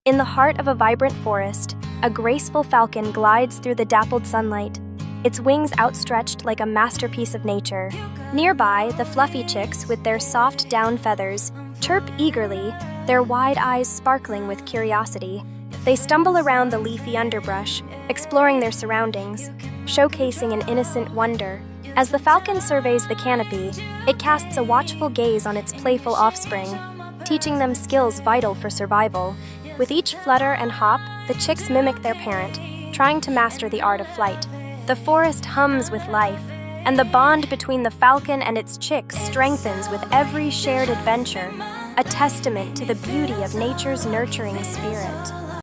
In the heart of a vibrant forest, a graceful falcon glides through the dappled sunlight, its wings outstretched like a masterpiece of nature. Nearby, the fluffy chicks, with their soft down feathers, chirp eagerly, their wide eyes sparkling with curiosity. They stumble around the leafy underbrush, exploring their surroundings, showcasing an innocent wonder. As the falcon surveys the canopy, it casts a watchful gaze on its playful offspring, teaching them skills vital for survival. With each flutter and hop, the chicks mimic their parent, trying to master the art of flight. The forest hums with life, and the bond between the falcon and its chicks strengthens with every shared adventure, a testament to the beauty of nature's nurturing spirit.